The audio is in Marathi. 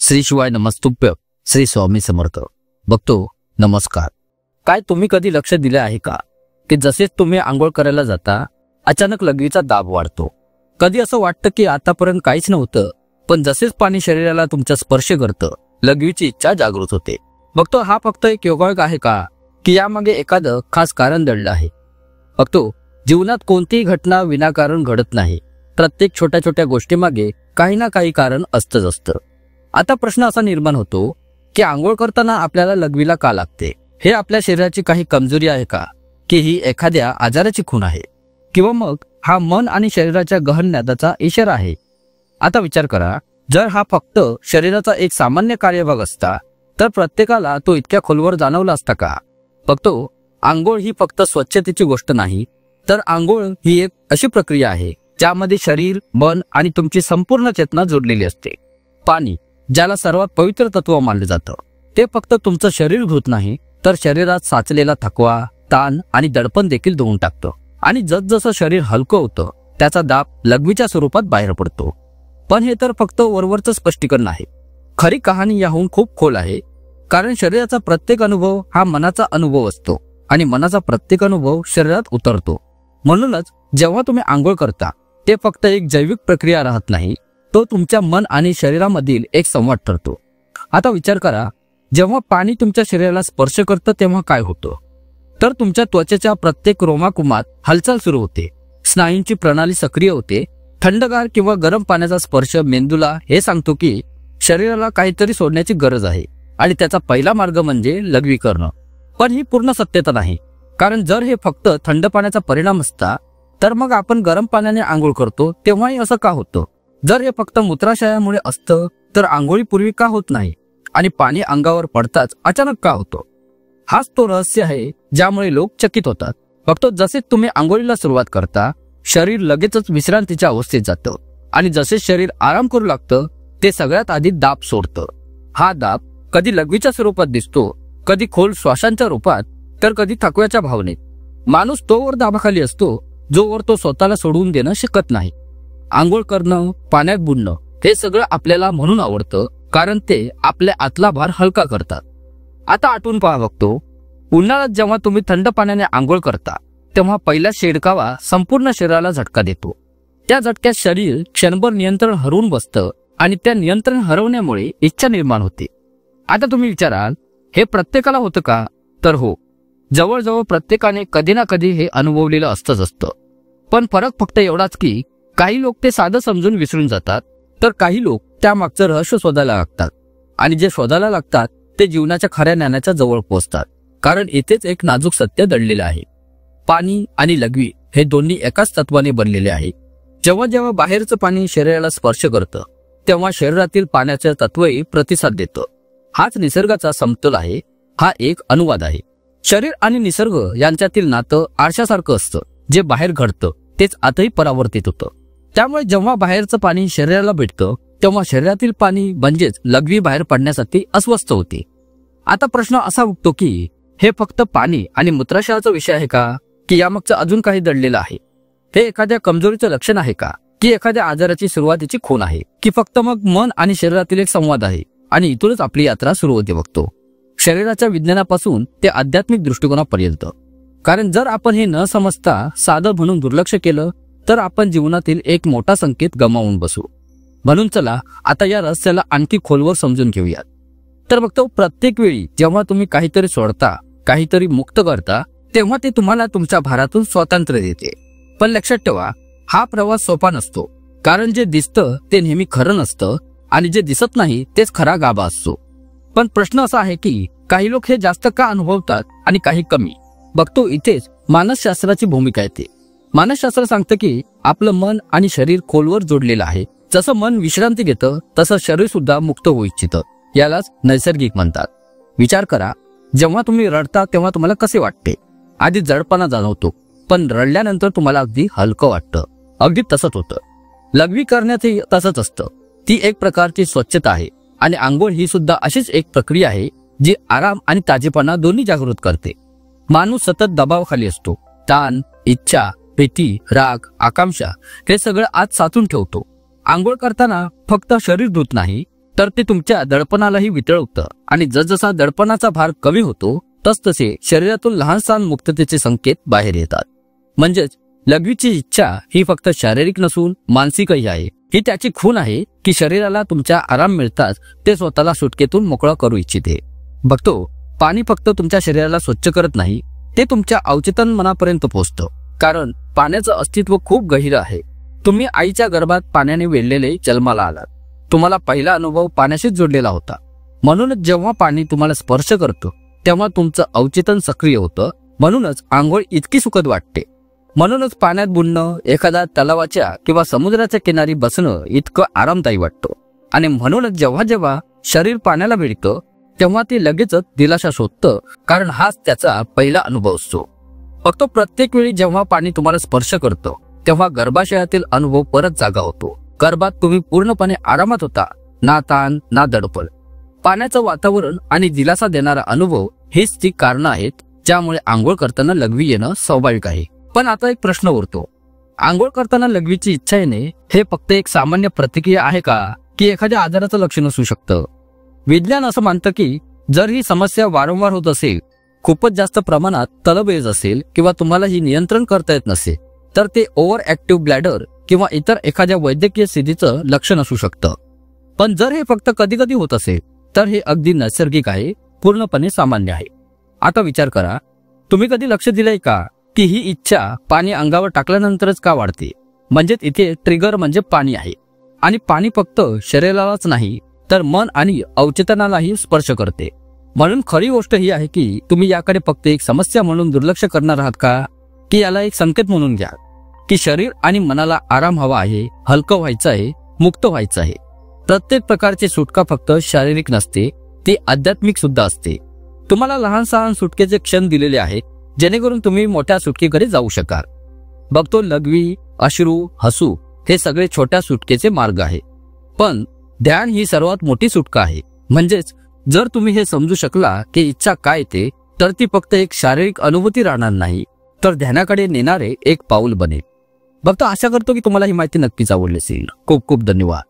श्री शिवाय नमस्तुभ्य, श्री स्वामी समर्थ. बघतो नमस्कार. काय तुम्ही कधी लक्ष दिले आहे का की जसेच तुम्ही आंघोळ करायला जाता अचानक लघवीचा दाब वाढतो. कधी असं वाटतं की आतापर्यंत काहीच नव्हतं, पण जसेच पाणी शरीराला तुमचा स्पर्श करतं लघवीची इच्छा जागृत होते. बघतो हा फक्त एक योगायोग आहे का की यामागे एखादं खास कारण दडलं आहे. बघतो जीवनात कोणतीही घटना विनाकारण घडत नाही. प्रत्येक छोट्या छोट्या गोष्टीमागे काही ना काही कारण असतंच असतं. आता प्रश्न असा निर्माण होतो की आंघोळ करताना आपल्याला लघवीला का लागते. हे आपल्या शरीराची काही कमजोरी आहे का की ही एखाद्या आजाराची खूण आहे, किंवा मग हा मन आणि शरीराच्या गहन नादाचा इशारा आहे. आता विचार करा, जर हा फक्त शरीराचा एक सामान्य कार्यभाग असता तर प्रत्येकाला तो इतक्या खोलवर जाणवला असता का. बघतो आंघोळ ही फक्त स्वच्छतेची गोष्ट नाही, तर आंघोळ ही एक अशी प्रक्रिया आहे ज्यामध्ये शरीर, मन आणि तुमची संपूर्ण चेतना जोडलेली असते. पाणी, ज्याला सर्वात पवित्र तत्व मानलं जातं, ते फक्त तुमचं शरीर धुत नाही तर शरीरात साचलेला थकवा, ताण आणि दडपण देखील धुवून टाकतं. आणि जसजसं शरीर हलकं होतं त्याचा दाब लघवीच्या स्वरूपात बाहेर पडतो. पण हे तर फक्त वरवरचं स्पष्टीकरण आहे. खरी कहाणी याहून खूप खोल आहे. कारण शरीराचा प्रत्येक अनुभव हा मनाचा अनुभव असतो आणि मनाचा प्रत्येक अनुभव शरीरात उतरतो. म्हणूनच जेव्हा तुम्ही आंघोळ करता ते फक्त एक जैविक प्रक्रिया राहत नाही, तो तुमच्या मन आणि शरीरामधील एक संवाद ठरतो. आता विचार करा, जेव्हा पाणी तुमच्या शरीराला स्पर्श करतं तेव्हा काय होतं. तर तुमच्या त्वचेच्या प्रत्येक रोमाकुमात हालचाल सुरू होते, स्नायूंची प्रणाली सक्रिय होते. थंडगार किंवा गरम पाण्याचा स्पर्श मेंदूला हे सांगतो की शरीराला काहीतरी सोडण्याची गरज आहे, आणि त्याचा पहिला मार्ग म्हणजे लघवी करणं. पण ही पूर्ण सत्यता नाही, कारण जर हे फक्त थंड पाण्याचा परिणाम असता तर मग आपण गरम पाण्याने आंघोळ करतो तेव्हाही असं का होतं. जर हे फक्त मूत्राशयामुळे असतं तर आंघोळीपूर्वी का होत नाही, आणि पाणी अंगावर पडताच अचानक का होतं. हाच तो रहस्य आहे ज्यामुळे लोक चकित होतात. फक्त जसे तुम्ही आंघोळीला सुरुवात करता शरीर लगेचच विश्रांतीच्या अवस्थेत जातं, आणि जसे शरीर आराम करू लागतं ते सगळ्यात आधी दाब सोडतं. हा दाब कधी लघवीच्या स्वरूपात दिसतो, कधी खोल श्वासांच्या रूपात, तर कधी थकव्याच्या भावनेत. माणूस तोवर दाबाखाली असतो जोवर तो स्वतःला सोडवून देणं शिकत नाही. आंघोळ करणं, पाण्यात बुडणं हे सगळं आपल्याला म्हणून आवडतं कारण ते आपल्या आतला भार हलका करतात. आता आठवून पहा, बघतो उन्हाळ्यात जेव्हा तुम्ही थंड पाण्याने आंघोळ करता तेव्हा पहिला शेडकावा संपूर्ण शरीराला झटका देतो. त्या झटक्यात शरीर क्षणभर नियंत्रण हरवून बसतं, आणि त्या नियंत्रण हरवण्यामुळे इच्छा निर्माण होते. आता तुम्ही विचाराल, हे प्रत्येकाला होतं का. तर हो, जवळजवळ प्रत्येकाने कधी ना कधी हे अनुभवलेलं असतं. पण फरक फक्त एवढाच की काही लोक ते साधं समजून विसरून जातात, तर काही लोक त्यामागचं रहस्य शोधायला लागतात. आणि जे शोधायला लागतात ते जीवनाच्या खऱ्या ज्ञानाच्या जवळ पोहोचतात. कारण इथेच एक नाजूक सत्य दडलेलं आहे. पाणी आणि लघवी हे दोन्ही एकाच तत्वाने बनलेले आहे. जेव्हा जेव्हा बाहेरचं पाणी शरीराला स्पर्श करतं तेव्हा शरीरातील पाण्याचं तत्वही प्रतिसाद देतं. हाच निसर्गाचा समतोल आहे. हा एक अनुवाद आहे. शरीर आणि निसर्ग यांच्यातील नातं आरशासारखं असतं. जे बाहेर घडतं तेच आतही परावर्तित होतं. त्यामुळे जेव्हा बाहेरचं पाणी शरीराला भेटतं तेव्हा शरीरातील पाणी म्हणजेच लघवी बाहेर पडण्यासाठी अस्वस्थ होते. आता प्रश्न असा उठतो की हे फक्त पाणी आणि मूत्राशयाचा विषय आहे का, की यामागचं अजून काही दडलेलं आहे. हे एखाद्या कमजोरीचं लक्षण आहे का, की एखाद्या आजाराची सुरुवातीची खूण आहे, की फक्त मग मन आणि शरीरातील एक संवाद आहे. आणि इथूनच आपली यात्रा सुरू होते. बघतो शरीराच्या विज्ञानापासून ते आध्यात्मिक दृष्टिकोनापर्यंत. कारण जर आपण हे न समजता साधं म्हणून दुर्लक्ष केलं तर आपण जीवनातील एक मोठा संकेत गमावून बसू. म्हणून चला आता या रहस्याला आणखी खोलवर समजून घेऊयात. तर बघतो प्रत्येक वेळी जेव्हा तुम्ही काहीतरी सोडता, काहीतरी मुक्त करता, तेव्हा ते तुम्हाला तुमच्या भारातून स्वातंत्र्य देते. पण लक्षात ठेवा, हा प्रवास सोपा नसतो. कारण जे दिसतं ते नेहमी खरं नसतं, आणि जे दिसत नाही तेच खरा गाभा असतो. पण प्रश्न असा आहे की काही लोक हे जास्त का अनुभवतात आणि काही कमी. बघतो इथेच मानसशास्त्राची भूमिका येते. मानसशास्त्र सांगतं की आपलं मन आणि शरीर खोलवर जोडलेलं आहे. जसं मन विश्रांती घेतं तसं शरीर सुद्धा मुक्त होऊ इच्छितं. यालाच नैसर्गिक म्हणतात. विचार करा, जेव्हा तुम्ही रडता तेव्हा तुम्हाला कसे वाटते. आधी जडपणा जाणवतो, पण रडल्यानंतर तुम्हाला अगदी हलकं वाटतं. अगदी तसंच होतं. लघवी करण्यातही तसंच असतं. ती एक प्रकारची स्वच्छता आहे, आणि आंघोळ ही सुद्धा अशीच एक प्रक्रिया आहे जी आराम आणि ताजेपणा दोन्ही जागृत करते. माणूस सतत दबावाखाली असतो. ताण, इच्छा, भीती, राग, आकांक्षा हे सगळं आत साचून ठेवतो. आंघोळ करताना फक्त शरीर धुत नाही तर ते तुमच्या दडपणालाही वितळवतं आणि जसजसा दडपणाचा भार कमी होतो तसतसे शरीरातून लहान सहान मुक्ततेचे संकेत बाहेर येतात. म्हणजेच लघवीची इच्छा ही फक्त शारीरिक नसून मानसिकही आहे. ही त्याची खूण आहे की शरीराला तुमच्या आराम मिळताच ते स्वतःला सुटकेतून मोकळा करू इच्छिते. बघतो, पाणी फक्त तुमच्या शरीराला स्वच्छ करत नाही, ते तुमच्या अवचेतन मनापर्यंत पोहोचतं. कारण पाण्याचं अस्तित्व खूप गहिरं आहे. तुम्ही आईच्या गर्भात पाण्याने वेढलेले जन्माला आलात. तुम्हाला पहिला अनुभव पाण्याशीच जोडलेला होता. म्हणूनच जेव्हा पाणी तुम्हाला स्पर्श करतो तेव्हा तुमचं अवचेतन सक्रिय होतं. म्हणूनच आंघोळ इतकी सुखद वाटते. म्हणूनच पाण्यात बुडणं, एखाद्या तलावाच्या किंवा समुद्राच्या किनारी बसणं इतकं आरामदायी वाटतं. आणि म्हणूनच जेव्हा जेव्हा शरीर पाण्याला भिडतं तेव्हा ते लगेचच दिलासा शोधतं, कारण हाच त्याचा पहिला अनुभव असतो. फक्त प्रत्येक वेळी जेव्हा पाणी तुम्हाला स्पर्श करतं तेव्हा गर्भाशयातील अनुभव परत जागा होतो. गर्भात तुम्ही पूर्णपणे आरामात होता, ना ताण ना दडपण. पाण्याचं वातावरण आणि दिलासा देणारा अनुभव हेच ती कारणं आहेत ज्यामुळे आंघोळ करताना लघवी येणं स्वाभाविक आहे. पण आता एक प्रश्न उरतो, आंघोळ करताना लघवीची इच्छा येणे हे फक्त एक सामान्य प्रतिक्रिया आहे का, की एखाद्या आजाराचं लक्षण असू शकतं? विज्ञान असं मानतं की जर ही समस्या वारंवार होत असेल, खूपच जास्त प्रमाणात तलब येत असेल किंवा तुम्हाला ही नियंत्रण करता येत नसेल तर ते ओव्हर ऍक्टिव्ह ब्लॅडर किंवा इतर एखाद्या वैद्यकीय स्थितीचं लक्षण असू शकतं. पण जर हे फक्त कधी कधी होत असेल तर हे अगदी नैसर्गिक आहे, पूर्णपणे सामान्य आहे. आता विचार करा, तुम्ही कधी लक्ष दिलंय का की ही इच्छा पाणी अंगावर टाकल्यानंतरच का वाढते? म्हणजेच इथे ट्रिगर म्हणजे पाणी आहे. आणि पाणी फक्त शरीरालाच नाही तर मन आणि अवचेतनालाही स्पर्श करते. म्हणून खरी गोष्ट ही आहे की तुम्ही याकडे फक्त एक समस्या म्हणून दुर्लक्ष करणार आहात का, की याला एक संकेत म्हणून घ्या की शरीर आणि मनाला आराम हवा आहे, हलकं व्हायचं आहे, मुक्त व्हायचं आहे. प्रत्येक प्रकारची सुटका फक्त शारीरिक नसते, ती आध्यात्मिक सुद्धा असते. तुम्हाला लहान सहान सुटकेचे क्षण दिलेले आहेत जेणेकरून तुम्ही मोठ्या सुटकेकडे जाऊ शकाल. बघतो, लघवी, अश्रू, हसू हे सगळे छोट्या सुटकेचे मार्ग आहे. पण ध्यान ही सर्वात मोठी सुटका आहे. म्हणजेच जर तुम्ही हे समजू शकला की इच्छा काय ते, तर ती फक्त एक शारीरिक अनुभूती राहणार नाही तर ध्यानाकडे नेणारे एक पाऊल बनेल. बघतो, आशा करतो की तुम्हाला ही माहिती नक्कीच आवडली असेल. खूप खूप धन्यवाद.